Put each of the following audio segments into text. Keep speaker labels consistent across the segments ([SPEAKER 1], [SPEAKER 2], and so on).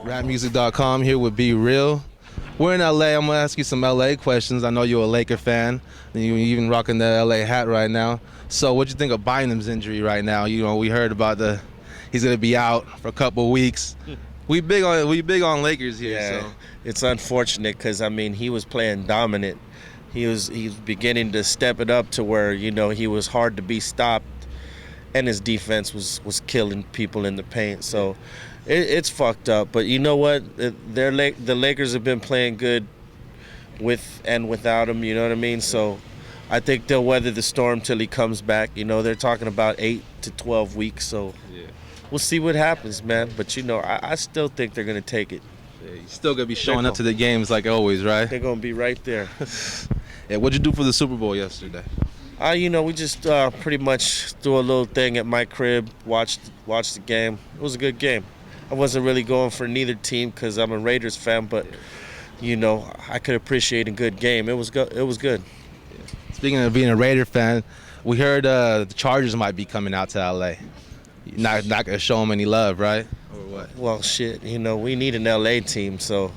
[SPEAKER 1] Rapmusic.com here with Be Real. We're in LA. I'm gonna ask you some LA questions. I know you're a Laker fan, and you're even rocking the LA hat right now. So, what do you think of Bynum's injury right now? You know, we heard about he's gonna be out for a couple weeks. We big on Lakers here.
[SPEAKER 2] Yeah,
[SPEAKER 1] So
[SPEAKER 2] it's unfortunate because I mean he was playing dominant. He's beginning to step it up to where he was hard to be stopped, and his defense was killing people in the paint. So it's fucked up. But you know what? The Lakers have been playing good with and without him. You know what I mean? So I think they'll weather the storm till he comes back. You know, they're talking about 8 to 12 weeks. So we'll see what happens, man. But I still think they're gonna take it.
[SPEAKER 1] yeah, he's still gonna be showing up to the games like always, right?
[SPEAKER 2] They're gonna be right there.
[SPEAKER 1] Yeah. What'd you do for the Super Bowl yesterday?
[SPEAKER 2] We just pretty much threw a little thing at my crib, watched the game. It was a good game. I wasn't really going for neither team because I'm a Raiders fan, but I could appreciate a good game. It was good. It was good.
[SPEAKER 1] Speaking of being a Raider fan, we heard the Chargers might be coming out to LA. Not gonna show them any love, right? Or what?
[SPEAKER 2] Well, shit. We need an LA team, so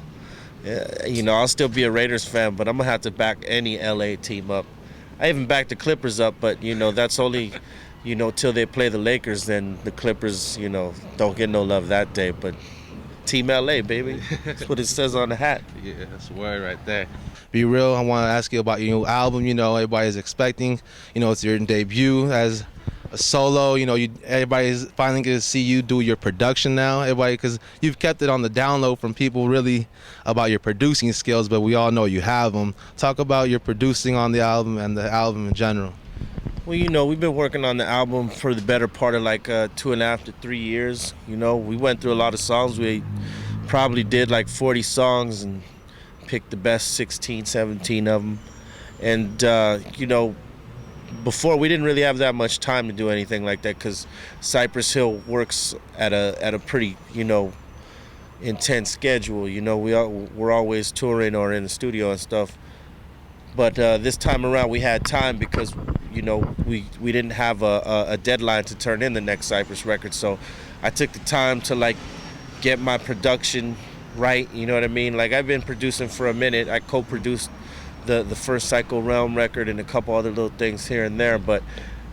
[SPEAKER 2] I'll still be a Raiders fan, but I'm gonna have to back any LA team up. I even backed the Clippers up, but that's only till they play the Lakers. Then the Clippers don't get no love that day. But Team LA, baby, that's what it says on the hat.
[SPEAKER 1] Yeah, that's the word right there. Be Real. I want to ask you about your new album. Everybody's expecting. It's your debut as a solo. Everybody's finally going to see you do your production now. Everybody, because you've kept it on the download from people really about your producing skills, but we all know you have them. Talk about your producing on the album and the album in general.
[SPEAKER 2] Well, we've been working on the album for the better part of like 2.5 to 3 years. We went through a lot of songs. We probably did like 40 songs and picked the best 16, 17 of them. And, before we didn't really have that much time to do anything like that because Cypress Hill works at a pretty, intense schedule. We're always touring or in the studio and stuff. But this time around we had time because we didn't have a deadline to turn in the next Cypress record. So I took the time to get my production right. You know what I mean? I've been producing for a minute. I co-produced the first Psycho Realm record and a couple other little things here and there, but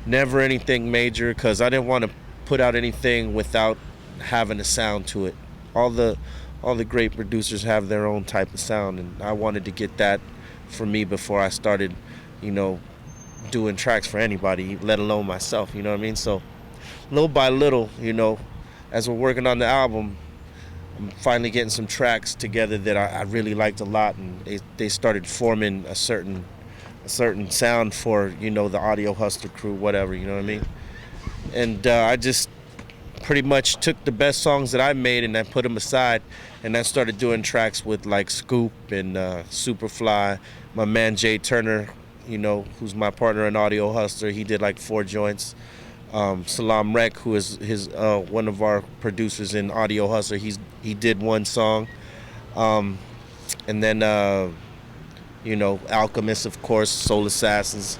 [SPEAKER 2] never anything major because I didn't want to put out anything without having a sound to it. All the great producers have their own type of sound, and I wanted to get that for me before I started, doing tracks for anybody, let alone myself, you know what I mean? So little by little, as we're working on the album, I'm finally getting some tracks together that I really liked a lot, and they started forming a certain sound for, the Audio Hustler crew, whatever, you know what I mean? And I just pretty much took the best songs that I made and I put them aside, and I started doing tracks with like Scoop and Superfly, my man Jay Turner, who's my partner in Audio Hustler. He did like 4 joints. Salam Rek, who is one of our producers in Audio Hustler, he did 1 song. And then Alchemist, of course, Soul Assassins.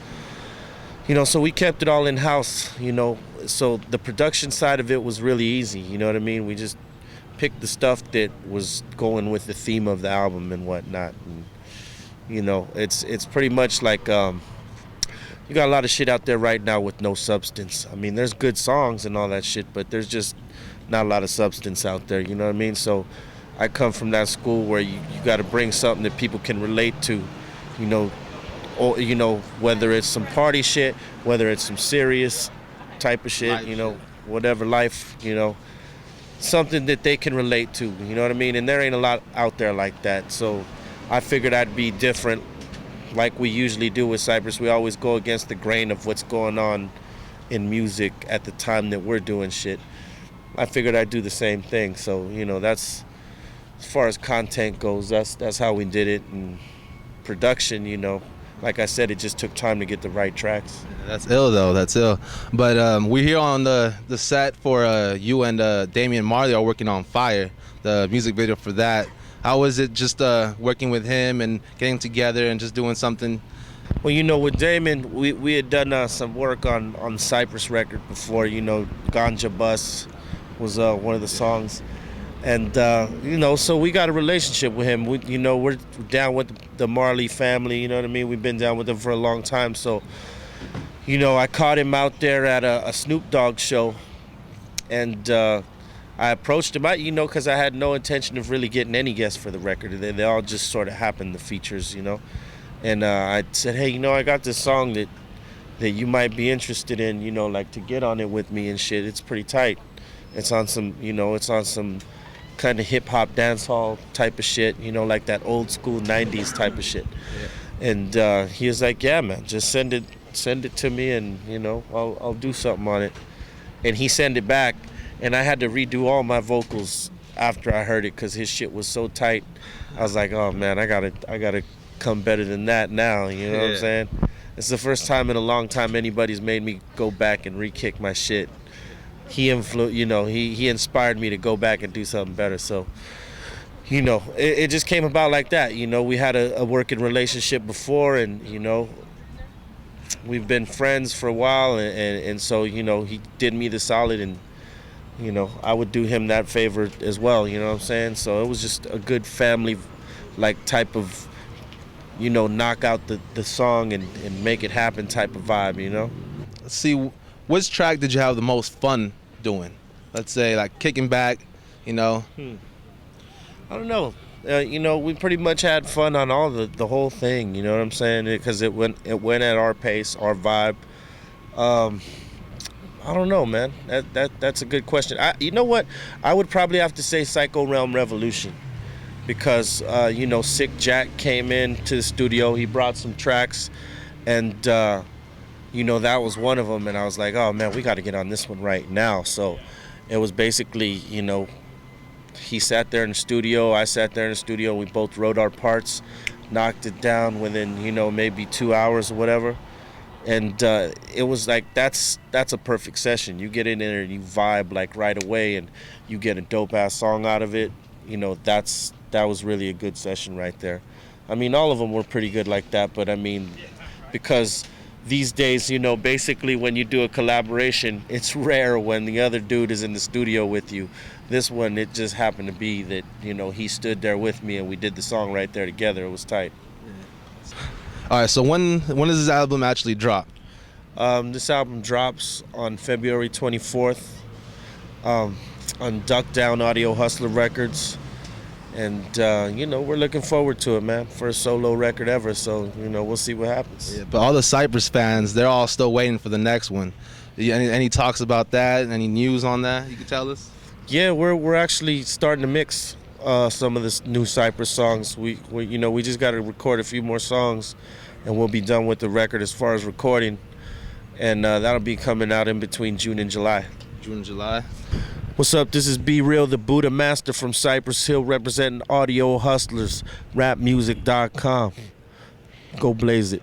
[SPEAKER 2] So we kept it all in house, so the production side of it was really easy, you know what I mean? We just picked the stuff that was going with the theme of the album and whatnot. And, it's pretty much like you got a lot of shit out there right now with no substance. I mean, there's good songs and all that shit, but there's just not a lot of substance out there, you know what I mean? So I come from that school where you got to bring something that people can relate to, or whether it's some party shit, whether it's some serious type of shit, whatever life, something that they can relate to, you know what I mean? And there ain't a lot out there like that. So I figured I'd be different, like we usually do with Cypress. We always go against the grain of what's going on in music at the time that we're doing shit. I figured I'd do the same thing. So, that's, as far as content goes, that's how we did it. And production, like I said, it just took time to get the right tracks.
[SPEAKER 1] That's ill, though. That's ill. But we're here on the set for you and Damian Marley are working on Fire, the music video for that. How was it just working with him and getting together and just doing something?
[SPEAKER 2] Well, with Damon, we had done some work on Cypress record before. Ganja Bus was one of the songs. And you know, so we got a relationship with him. You know, we're down with the Marley family. You know what I mean? We've been down with them for a long time. So, you know, I caught him out there at a Snoop Dogg show, and I approached him. You know, because I had no intention of really getting any guests for the record. They all just sort of happened, the features. You know, and I said, hey, you know, I got this song that you might be interested in. You know, like to get on it with me and shit. It's pretty tight. It's on some, you know, kind of hip hop dance hall type of shit, you know, like that old school 90s type of shit. Yeah. And he was like, yeah, man, just send it to me, and you know, I'll do something on it. And he sent it back, and I had to redo all my vocals after I heard it because his shit was so tight. I was like, oh man, I gotta come better than that now. You know what I'm saying? It's the first time in a long time anybody's made me go back and re-kick my shit. He inspired me to go back and do something better. So, you know, it just came about like that. You know, we had a working relationship before, and you know, we've been friends for a while, and so, you know, he did me the solid, and you know, I would do him that favor as well. You know what I'm saying? So it was just a good family, like type of, you know, knock out the song and make it happen type of vibe. You know.
[SPEAKER 1] Let's see, which track did you have the most fun doing? Let's say like kicking back, you know.
[SPEAKER 2] I don't know. You know, we pretty much had fun on all the whole thing. You know what I'm saying? Because it went at our pace, our vibe. I don't know, man. That's a good question. You know what? I would probably have to say Psycho Realm Revolution, because you know, Sick Jack came in to the studio. He brought some tracks, and you know, that was one of them. And I was like, oh man, we got to get on this one right now. So it was basically, you know, he sat there in the studio, I sat there in the studio, we both wrote our parts, knocked it down within, you know, maybe 2 hours or whatever. And it was like, that's a perfect session. You get in there and you vibe like right away, and you get a dope ass song out of it. You know, that was really a good session right there. I mean, all of them were pretty good like that, but I mean, because these days, you know, basically when you do a collaboration, it's rare when the other dude is in the studio with you. This one, it just happened to be that, you know, he stood there with me and we did the song right there together. It was tight.
[SPEAKER 1] All right, so when does this album actually drop?
[SPEAKER 2] This album drops on February 24th on Duck Down Audio Hustler Records. And, you know, we're looking forward to it, man. First solo record ever, so, you know, we'll see what happens.
[SPEAKER 1] Yeah, but all the Cypress fans, they're all still waiting for the next one. Any talks about that? Any news on that you can tell us?
[SPEAKER 2] Yeah, we're actually starting to mix some of this new Cypress songs. We you know, we just got to record a few more songs, and we'll be done with the record as far as recording. And that'll be coming out in between June and July.
[SPEAKER 1] June and July.
[SPEAKER 2] What's up? This is Be Real, the Buddha Master from Cypress Hill, representing Audio Hustlers, rapmusic.com. Go blaze it.